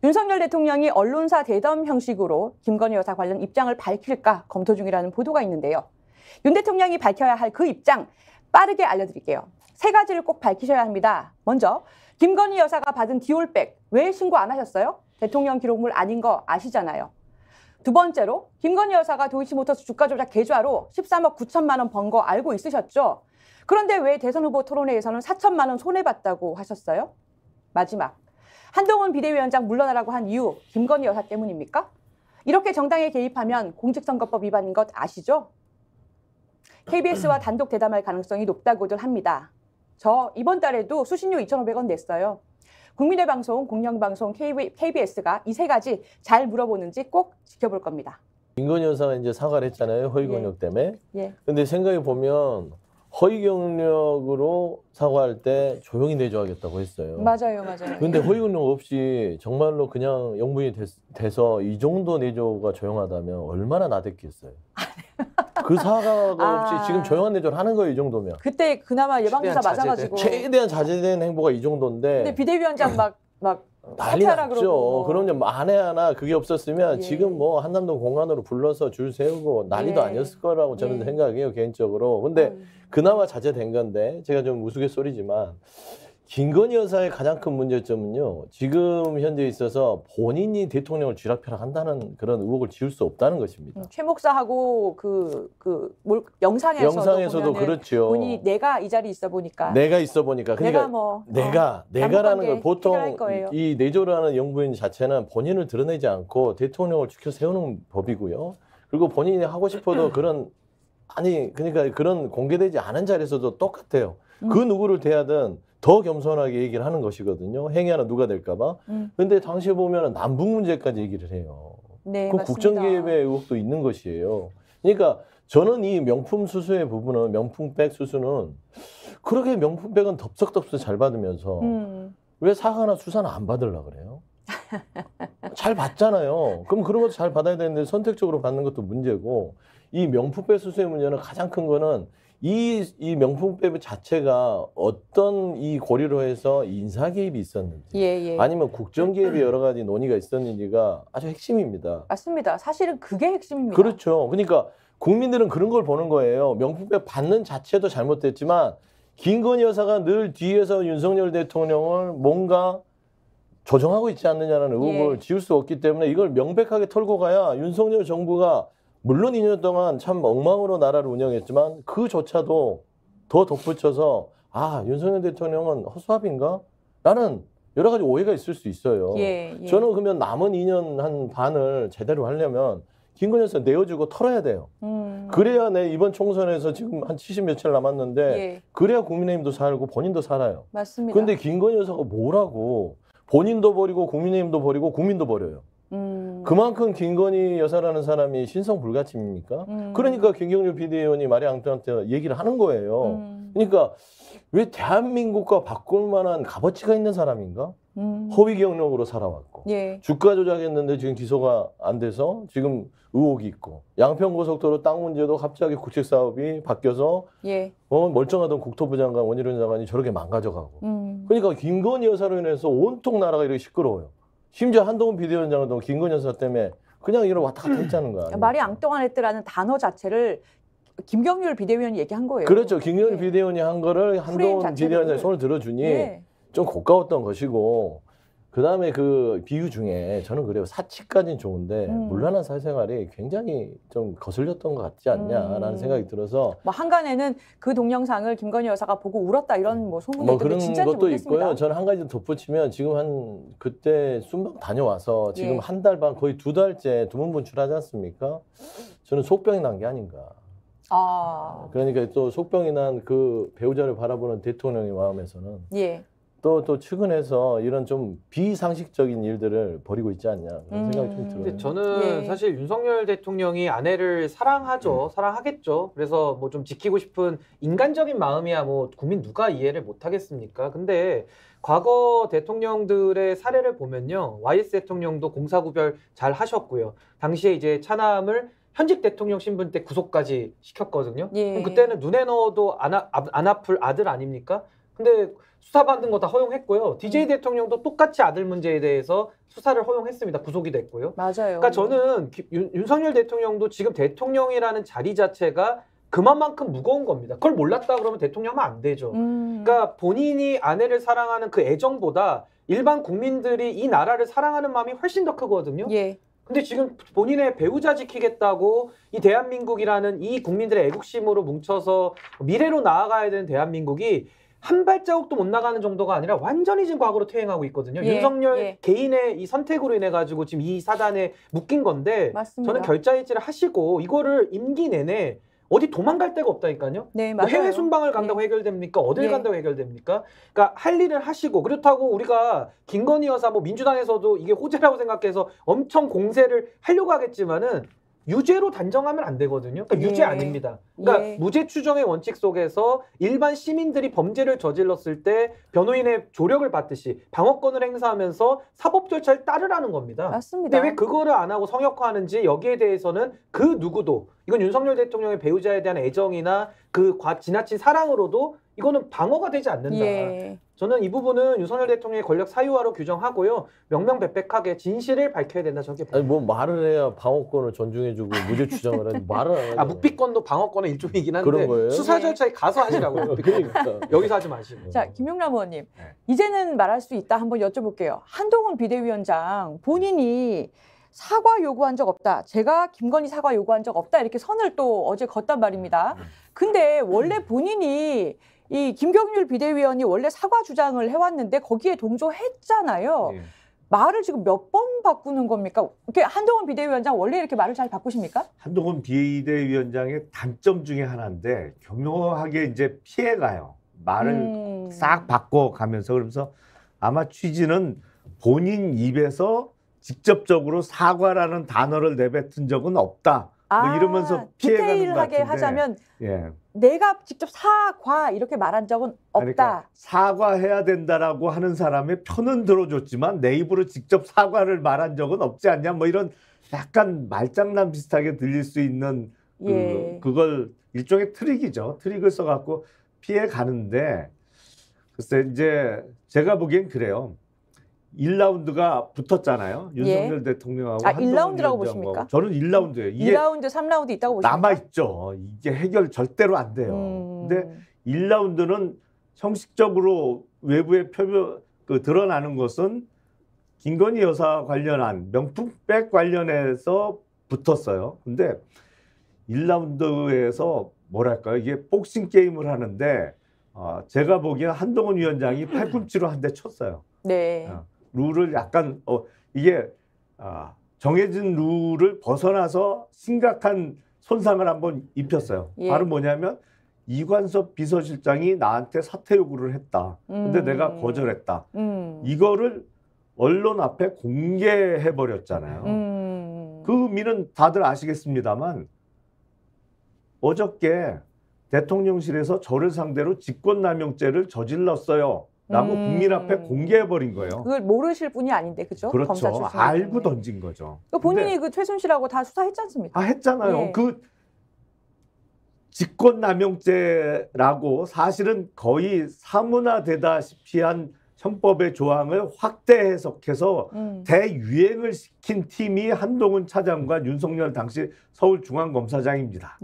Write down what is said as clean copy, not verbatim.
윤석열 대통령이 언론사 대담 형식으로 김건희 여사 관련 입장을 밝힐까 검토 중이라는 보도가 있는데요. 윤 대통령이 밝혀야 할 그 입장 빠르게 알려드릴게요. 세 가지를 꼭 밝히셔야 합니다. 먼저 김건희 여사가 받은 디올백 왜 신고 안 하셨어요? 대통령 기록물 아닌 거 아시잖아요. 두 번째로 김건희 여사가 도이치모터스 주가 조작 계좌로 13억 9천만 원 번 거 알고 있으셨죠? 그런데 왜 대선 후보 토론회에서는 4천만 원 손해봤다고 하셨어요? 마지막, 한동훈 비대위원장 물러나라고 한 이유 김건희 여사 때문입니까? 이렇게 정당에 개입하면 공직선거법 위반인 것 아시죠? KBS와 단독 대담할 가능성이 높다고들 합니다. 저 이번 달에도 수신료 2,500원 냈어요. 국민의 방송, 공영방송, KBS가 이 세 가지 잘 물어보는지 꼭 지켜볼 겁니다. 김건희 여사가 이제 사과를 했잖아요. 허위 경력 때문에. 예. 근데 생각해 보면 허위 경력으로 사과할 때 조용히 내줘야겠다고 했어요. 맞아요. 근데 허위 경력 없이 정말로 그냥 영부인이 돼서 이 정도 내조가 조용하다면 얼마나 나댔겠어요. 그 사과가 없이 지금 조용한 내조를 하는 거예요, 이 정도면. 그때 그나마 예방주사 맞아가지고. 최대한 자제된 행보가 이 정도인데. 근데 비대위원장 막 난리 났죠. 뭐. 그럼 만에 하나 그게 없었으면 예. 지금 뭐 한남동 공안으로 불러서 줄 세우고 난리도 예. 아니었을 거라고 저는 예. 생각해요, 개인적으로. 근데 그나마 자제된 건데 제가 좀 우스갯소리지만 김건희 여사의 가장 큰 문제점은요. 지금 현재에 있어서 본인이 대통령을 쥐락펴락한다는 그런 의혹을 지울 수 없다는 것입니다. 최 목사하고 영상에서도 그렇죠. 본인이 내가 이 자리에 있어 보니까. 내가 있어 보니까. 그러니까 내가라는 걸 보통 이 내조라는 영부인 자체는 본인을 드러내지 않고 대통령을 지켜 세우는 법이고요. 그리고 본인이 하고 싶어도 그러니까 그런 공개되지 않은 자리에서도 똑같아요. 그 누구를 대하든 더 겸손하게 얘기를 하는 것이거든요. 행위 하나 누가 될까봐. 근데 당시에 보면 남북 문제까지 얘기를 해요. 네, 그 맞습니다. 국정기획의 의혹도 있는 것이에요. 그러니까 저는 이 명품 수수의 부분은 명품백 수수는 그렇게 명품백은 덥석덥석 잘 받으면서 왜 사과나 수사는 안 받으려고 그래요? 잘 받잖아요. 그럼 그런 것도 잘 받아야 되는데 선택적으로 받는 것도 문제고 이 명품백 수수의 문제는 가장 큰 거는 이 명품백 자체가 어떤 이 고리로 해서 인사 개입이 있었는지 아니면 국정 개입이 여러 가지 논의가 있었는지가 아주 핵심입니다. 맞습니다. 사실은 그게 핵심입니다. 그렇죠. 그러니까 국민들은 그런 걸 보는 거예요. 명품백 받는 자체도 잘못됐지만 김건희 여사가 늘 뒤에서 윤석열 대통령을 뭔가 조정하고 있지 않느냐는 의혹을 지울 수 없기 때문에 이걸 명백하게 털고 가야 윤석열 정부가 물론 2년 동안 참 엉망으로 나라를 운영했지만 그조차도 더 덧붙여서 윤석열 대통령은 허수아비인가? 라는 여러 가지 오해가 있을 수 있어요. 저는 그러면 남은 2년 한 반을 제대로 하려면 김건희 여사 내어주고 털어야 돼요. 그래야 이번 총선에서 지금 한 70 며칠 남았는데 그래야 국민의힘도 살고 본인도 살아요. 맞습니다. 그런데 김건희 여사가 뭐라고 본인도 버리고 국민의힘도 버리고 국민도 버려요. 그만큼 김건희 여사라는 사람이 신성불가침입니까? 그러니까 김경률 비대위원이 마리 앙뚜안한테 얘기를 하는 거예요. 그러니까 왜 대한민국과 바꿀 만한 값어치가 있는 사람인가? 허위 경력으로 살아왔고 주가 조작했는데 지금 기소가 안 돼서 지금 의혹이 있고 양평고속도로 땅 문제도 갑자기 국책사업이 바뀌어서 멀쩡하던 국토부 장관 원희룡 장관이 저렇게 망가져가고 그러니까 김건희 여사로 인해서 온통 나라가 이렇게 시끄러워요. 심지어 한동훈 비대위원장도 김건희 여사 때문에 그냥 이런 왔다 갔다 했자는 거야. 말이 앙뚱안했더라는 단어 자체를 김경률 비대위원이 얘기한 거예요. 그렇죠. 김경률 비대위원이 한 거를 한동훈 비대위원장이 손을 들어주니 좀 고가웠던 것이고 그다음에 그 비유 중에 저는 그래요. 사치까지는 좋은데 문란한 사회생활이 굉장히 좀 거슬렸던 것 같지 않냐라는 생각이 들어서 한간에는 그 동영상을 김건희 여사가 보고 울었다 이런 소문이 있던데 그런 진짜인지 것도 모르겠습니다. 있고요. 저는 한 가지 덧붙이면 지금 그때 순방 다녀와서 지금 한 달 반 거의 2달째 두문 분출하지 않습니까? 저는 속병이 난 게 아닌가. 그러니까 또 속병이 난 그 배우자를 바라보는 대통령의 마음에서는 또 측은해서 이런 좀 비상식적인 일들을 벌이고 있지 않냐 그런 생각이 좀 들어요. 근데 저는 사실 윤석열 대통령이 아내를 사랑하죠. 사랑하겠죠. 그래서 뭐 좀 지키고 싶은 인간적인 마음이야 뭐 국민 누가 이해를 못 하겠습니까? 근데 과거 대통령들의 사례를 보면요. YS 대통령도 공사구별 잘 하셨고요. 당시에 이제 차남을 현직 대통령 신분 때 구속까지 시켰거든요. 그때는 눈에 넣어도 안 아플 아들 아닙니까? 근데 수사받은 거 다 허용했고요. DJ 대통령도 똑같이 아들 문제에 대해서 수사를 허용했습니다. 구속이 됐고요. 맞아요. 그러니까 저는 윤석열 대통령도 지금 대통령이라는 자리 자체가 그만큼 무거운 겁니다. 그걸 몰랐다 그러면 대통령 하면 안 되죠. 그러니까 본인이 아내를 사랑하는 그 애정보다 일반 국민들이 이 나라를 사랑하는 마음이 훨씬 더 크거든요. 예. 근데 지금 본인의 배우자 지키겠다고 이 대한민국이라는 이 국민들의 애국심으로 뭉쳐서 미래로 나아가야 되는 대한민국이 한 발자국도 못 나가는 정도가 아니라 완전히 지금 과거로 퇴행하고 있거든요. 예, 윤석열 예. 개인의 이 선택으로 인해 가지고 지금 이 사단에 묶인 건데 맞습니다. 저는 결자일지를 하시고 이거를 임기 내내 어디 도망갈 데가 없다니까요. 네, 뭐 맞아요. 해외 순방을 간다고 예. 해결됩니까? 어딜 예. 간다고 해결됩니까? 그러니까 할 일을 하시고 그렇다고 우리가 김건희 여사 뭐 민주당에서도 이게 호재라고 생각해서 엄청 공세를 하려고 하겠지만은 유죄로 단정하면 안 되거든요. 그러니까 유죄 예. 아닙니다. 그러니까 예. 무죄 추정의 원칙 속에서 일반 시민들이 범죄를 저질렀을 때 변호인의 조력을 받듯이 방어권을 행사하면서 사법 절차를 따르라는 겁니다. 맞습니다. 근데 왜 그거를 안 하고 성역화하는지 여기에 대해서는 그 누구도 이건 윤석열 대통령의 배우자에 대한 애정이나 그 지나친 사랑으로도 이거는 방어가 되지 않는다. 예. 저는 이 부분은 윤석열 대통령의 권력 사유화로 규정하고요. 명명백백하게 진실을 밝혀야 된다. 저렇게 아니 뭐 말을 해야 방어권을 존중해주고 무죄 추정을 하지 말을 안 하잖아요. 묵비권도 방어권의 일종이긴 그런 한데 거예요? 수사 예. 절차에 가서 하시라고요. 그러니까. 여기서 하지 마시고. 자, 김용남 의원님. 네. 이제는 말할 수 있다. 한번 여쭤볼게요. 한동훈 비대위원장 본인이 사과 요구한 적 없다. 제가 김건희 사과 요구한 적 없다. 이렇게 선을 또 어제 걷단 말입니다. 근데 원래 본인이 이 김경률 비대위원이 원래 사과 주장을 해왔는데 거기에 동조했잖아요. 예. 말을 지금 몇 번 바꾸는 겁니까? 이렇게 한동훈 비대위원장 원래 이렇게 말을 잘 바꾸십니까? 한동훈 비대위원장의 단점 중에 하나인데 교묘하게 이제 피해가요. 말을 싹 바꿔가면서. 그러면서 아마 취지는 본인 입에서 직접적으로 사과라는 단어를 내뱉은 적은 없다. 뭐 이러면서 피해가는 것 디테일하게 같은데. 하자면 예. 내가 직접 사과 이렇게 말한 적은 없다. 그러니까 사과해야 된다라고 하는 사람의 편은 들어줬지만 내 입으로 직접 사과를 말한 적은 없지 않냐. 뭐 이런 약간 말장난 비슷하게 들릴 수 있는 예. 그걸 일종의 트릭이죠. 트릭을 써갖고 피해 가는데 글쎄 이제 제가 보기엔 그래요. 1라운드가 붙었잖아요. 윤석열 대통령하고 아, 한동훈 1라운드라고 위원장하고. 보십니까? 저는 1라운드예요. 이게 2라운드, 3라운드 있다고 보십니까? 남아있죠. 이게 해결 절대로 안 돼요. 근데 1라운드는 형식적으로 외부에 드러나는 것은 김건희 여사 관련한 명품백 관련해서 붙었어요. 근데 1라운드에서 뭐랄까요? 이게 복싱 게임을 하는데 제가 보기엔 한동훈 위원장이 팔꿈치로 한 대 쳤어요. 네. 룰을 약간 이게 정해진 룰을 벗어나서 심각한 손상을 한번 입혔어요. 예. 바로 뭐냐면 이관섭 비서실장이 나한테 사퇴 요구를 했다. 근데 내가 거절했다. 이거를 언론 앞에 공개해 버렸잖아요. 그 의미는 다들 아시겠습니다만 어저께 대통령실에서 저를 상대로 직권남용죄를 저질렀어요. 라고 국민 앞에 공개해버린 거예요. 그걸 모르실 분이 아닌데, 그죠? 검사 그렇죠. 출신이기 알고 때문에. 던진 거죠. 본인이 근데, 그 최순실하고 다 수사했지 않습니까? 했잖아요. 예. 그 직권남용죄라고 사실은 거의 사문화되다시피 한 형법의 조항을 확대 해석해서 대유행을 시킨 팀이 한동훈 차장과 윤석열 당시 서울중앙검사장입니다.